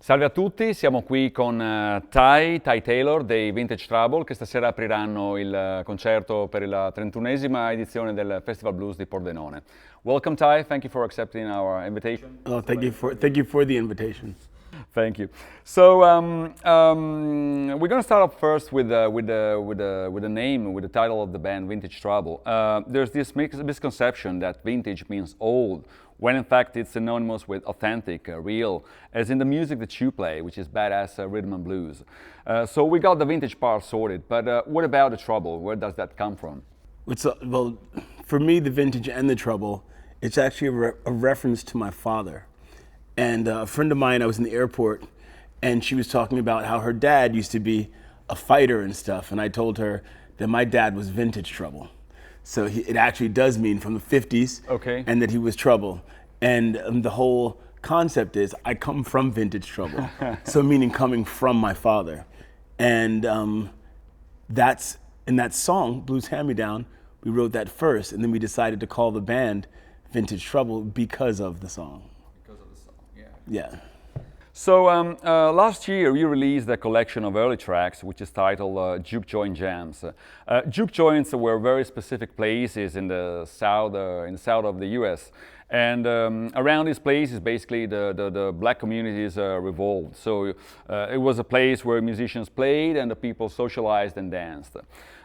Salve a tutti, siamo qui con Ty Taylor dei Vintage Trouble che stasera apriranno il concerto per la 31esima edizione del Festival Blues di Pordenone. Welcome Ty, thank you for accepting our invitation. Oh, thank you for the invitation. Thank you. So we're going to start off first with the name, with the title of the band, Vintage Trouble. There's this misconception that vintage means old, when in fact it's synonymous with authentic, real, as in the music that you play, which is badass rhythm and blues. So we got the vintage part sorted, but what about the trouble? Where does that come from? Well, for me, the vintage and the trouble, it's actually a reference to my father. And a friend of mine, I was in the airport, and she was talking about how her dad used to be a fighter and stuff. And I told her that my dad was vintage trouble. So it actually does mean from the 50s, Okay. and that he was trouble. And the whole concept is I come from vintage trouble. So meaning coming from my father. And that's in that song, Blues Hand-Me-Down, we wrote that first, and then we decided to call the band Vintage Trouble because of the song. Yeah. So last year you released a collection of early tracks which is titled Juke Joint Jams. Juke joints were very specific places in the south of the US, and around these places basically the black communities revolved. So it was a place where musicians played and the people socialized and danced.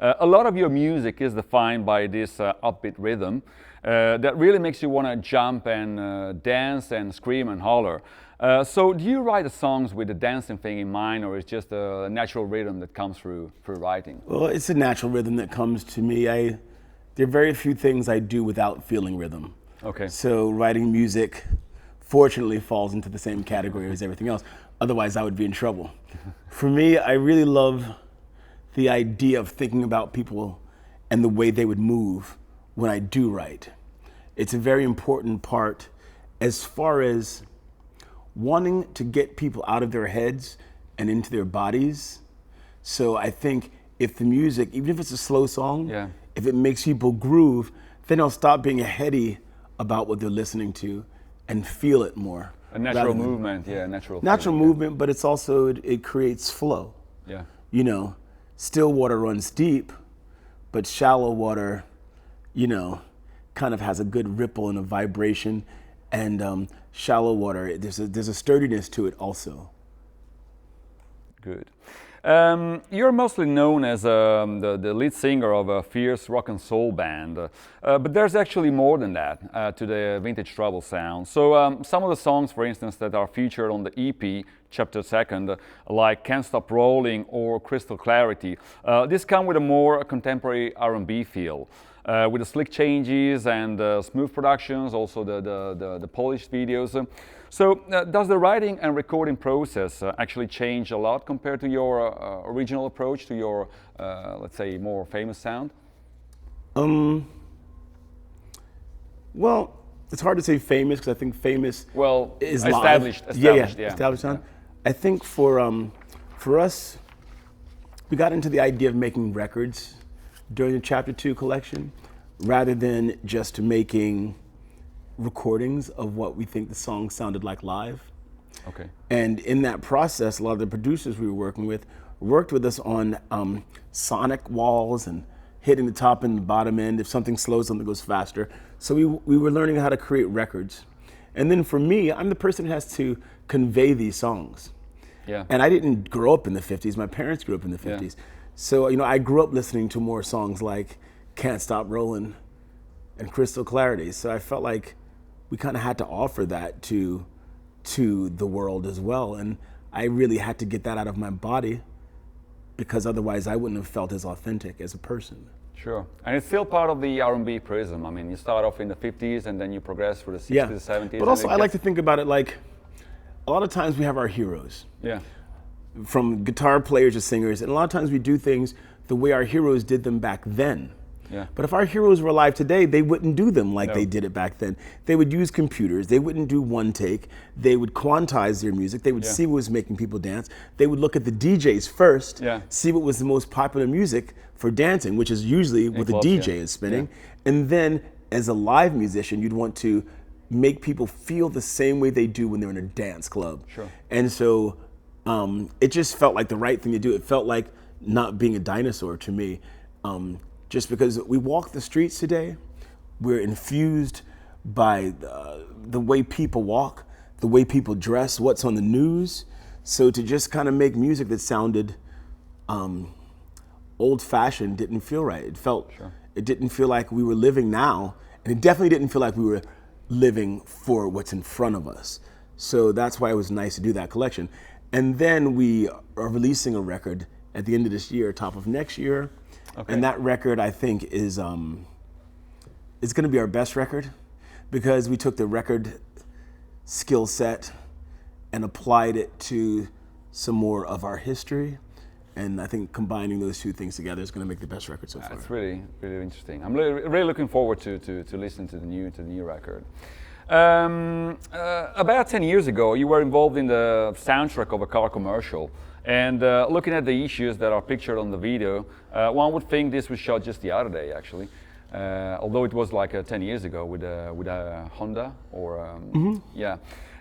A lot of your music is defined by this upbeat rhythm that really makes you want to jump and dance and scream and holler. So do you write the songs with the dancing thing in mind, or is it just a natural rhythm that comes through writing? Well, it's a natural rhythm that comes to me. There are very few things I do without feeling rhythm. Okay. So writing music, fortunately, falls into the same category as everything else. Otherwise, I would be in trouble. For me, I really love the idea of thinking about people and the way they would move when I do write. It's a very important part as far as wanting to get people out of their heads and into their bodies. So I think if the music, even if it's a slow song, Yeah. if it makes people groove, then they'll stop being heady about what they're listening to and feel it more. A natural movement, yeah, natural feeling, movement, but it's also, it creates flow. Yeah. You know, still water runs deep, but shallow water, kind of has a good ripple and a vibration. And shallow water, there's a sturdiness to it also. Good. You're mostly known as the lead singer of a fierce rock and soul band, but there's actually more than that to the Vintage Trouble sound. So some of the songs, for instance, that are featured on the EP, Chapter 2nd, like Can't Stop Rolling or Crystal Clarity, these come with a more contemporary R&B feel. With the slick changes and smooth productions, also the polished videos. So does the writing and recording process actually change a lot compared to your original approach to your, let's say, more famous sound? Well, it's hard to say famous because I think famous is established. Live. Established sound. I think for us, we got into the idea of making records during the Chapter 2 collection, rather than just making recordings of what we think the song sounded like live. Okay. And in that process, a lot of the producers we were working with worked with us on sonic walls and hitting the top and the bottom end. If something slows, something goes faster. So we were learning how to create records. And then for me, I'm the person who has to convey these songs. Yeah. And I didn't grow up in the 50s. My parents grew up in the 50s. Yeah. So, I grew up listening to more songs like Can't Stop Rolling and Crystal Clarity. So I felt like we kind of had to offer that to the world as well. And I really had to get that out of my body because otherwise I wouldn't have felt as authentic as a person. Sure. And it's still part of the R&B prism. I mean, you start off in the 50s and then you progress through the 60s, 70s. But also I like to think about it like a lot of times we have our heroes. Yeah. From guitar players to singers, and a lot of times we do things the way our heroes did them back then. Yeah. But if our heroes were alive today, they wouldn't do them like they did it back then. They would use computers. They wouldn't do one take. They would quantize their music. They would see what was making people dance. They would look at the DJs first, see what was the most popular music for dancing, which is usually what the DJ is spinning. And then as a live musician, you'd want to make people feel the same way they do when they're in a dance club. Sure. And so it just felt like the right thing to do. It felt like not being a dinosaur to me. Just because we walk the streets today, we're infused by the way people walk, the way people dress, what's on the news. So to just kind of make music that sounded old-fashioned didn't feel right. It felt, it didn't feel like we were living now, and it definitely didn't feel like we were living for what's in front of us. So that's why it was nice to do that collection. And then we are releasing a record at the end of this year, top of next year. Okay. And that record, I think, is going to be our best record, because we took the record skill set and applied it to some more of our history. And I think combining those two things together is going to make the best record so far. That's really, really interesting. I'm really looking forward to listen to the new record. About 10 years ago, you were involved in the soundtrack of a car commercial. And looking at the issues that are pictured on the video, one would think this was shot just the other day, actually. Although it was like 10 years ago with a Honda or yeah.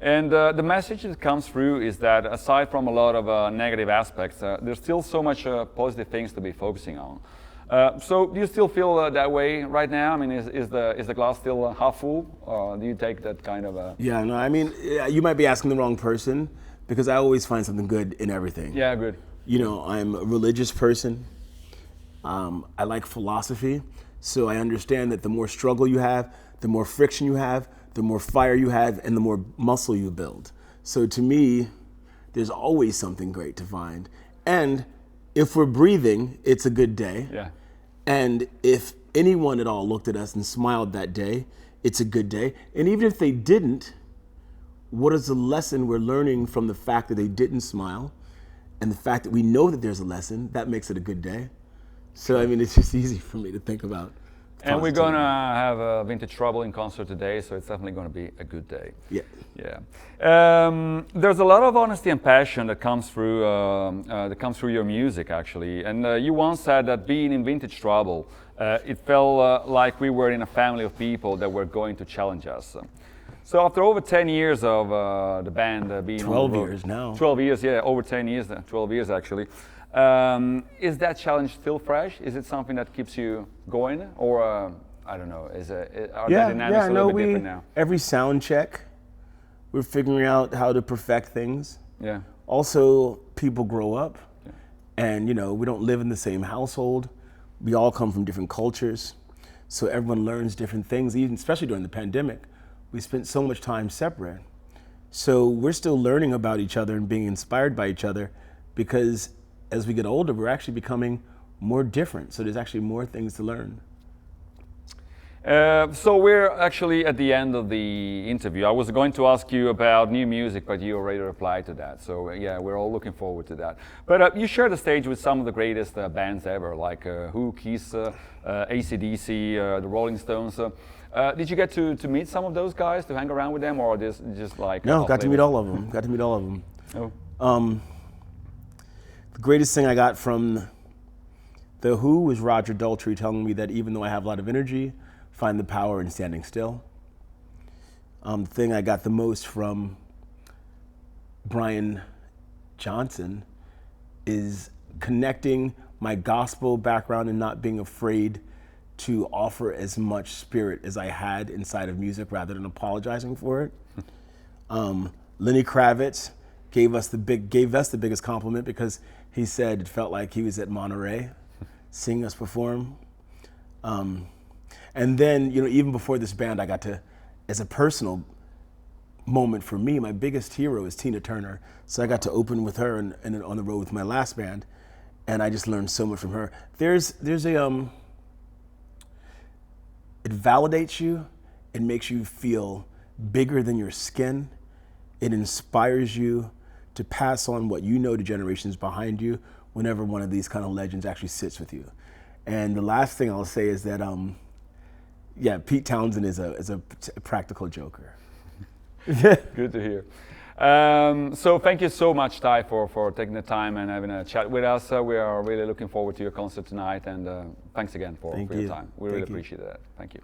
And the message that comes through is that aside from a lot of negative aspects, there's still so much positive things to be focusing on. So do you still feel that way right now? I mean, is the glass still half full, or do you take that kind of? Yeah, no. I mean, you might be asking the wrong person, because I always find something good in everything. Yeah, good. You know, I'm a religious person. I like philosophy, so I understand that the more struggle you have, the more friction you have, the more fire you have, and the more muscle you build. So to me, there's always something great to find. And if we're breathing, it's a good day. Yeah. And if anyone at all looked at us and smiled that day, it's a good day. And even if they didn't, what is the lesson we're learning from the fact that they didn't smile, and the fact that we know that there's a lesson? That makes it a good day. So I mean, it's just easy for me to think about. And we're gonna have Vintage Trouble in concert today, so it's definitely gonna be a good day. Yeah. Yeah. There's a lot of honesty and passion that comes through your music, actually. And you once said that being in Vintage Trouble, it felt like we were in a family of people that were going to challenge us. So after over 10 years of the band being 12 years now. 12 years, yeah, over 10 years, 12 years actually. Is that challenge still fresh? Is it something that keeps you going, or I don't know? Are the dynamics a little bit different now? Every sound check, we're figuring out how to perfect things. Yeah. Also, people grow up, and you know, we don't live in the same household. We all come from different cultures, so everyone learns different things. Even especially during the pandemic, we spent so much time separate. So we're still learning about each other and being inspired by each other, because as we get older, we're actually becoming more different. So there's actually more things to learn. So we're actually at the end of the interview. I was going to ask you about new music, but you already replied to that. So yeah, we're all looking forward to that. But you share the stage with some of the greatest bands ever, like Who, Kiss, AC/DC, the Rolling Stones. Did you get to meet some of those guys, to hang around with them, or just like? No, got to meet all of them. Got to meet all of them. Oh. The greatest thing I got from The Who was Roger Daltrey telling me that even though I have a lot of energy, find the power in standing still. The thing I got the most from Brian Johnson is connecting my gospel background and not being afraid to offer as much spirit as I had inside of music rather than apologizing for it. Lenny Kravitz gave us the biggest compliment, because he said it felt like he was at Monterey seeing us perform. And then, you know, even before this band, I got to, as a personal moment for me, my biggest hero is Tina Turner. So I got to open with her and on the road with my last band, and I just learned so much from her. There's a it validates you. It makes you feel bigger than your skin. It inspires you to pass on what you know to generations behind you whenever one of these kind of legends actually sits with you. And the last thing I'll say is that, yeah, Pete Townsend is a practical joker. Good to hear. So thank you so much, Ty, for taking the time and having a chat with us. We are really looking forward to your concert tonight, and thanks again for your time. We really appreciate that. Thank you.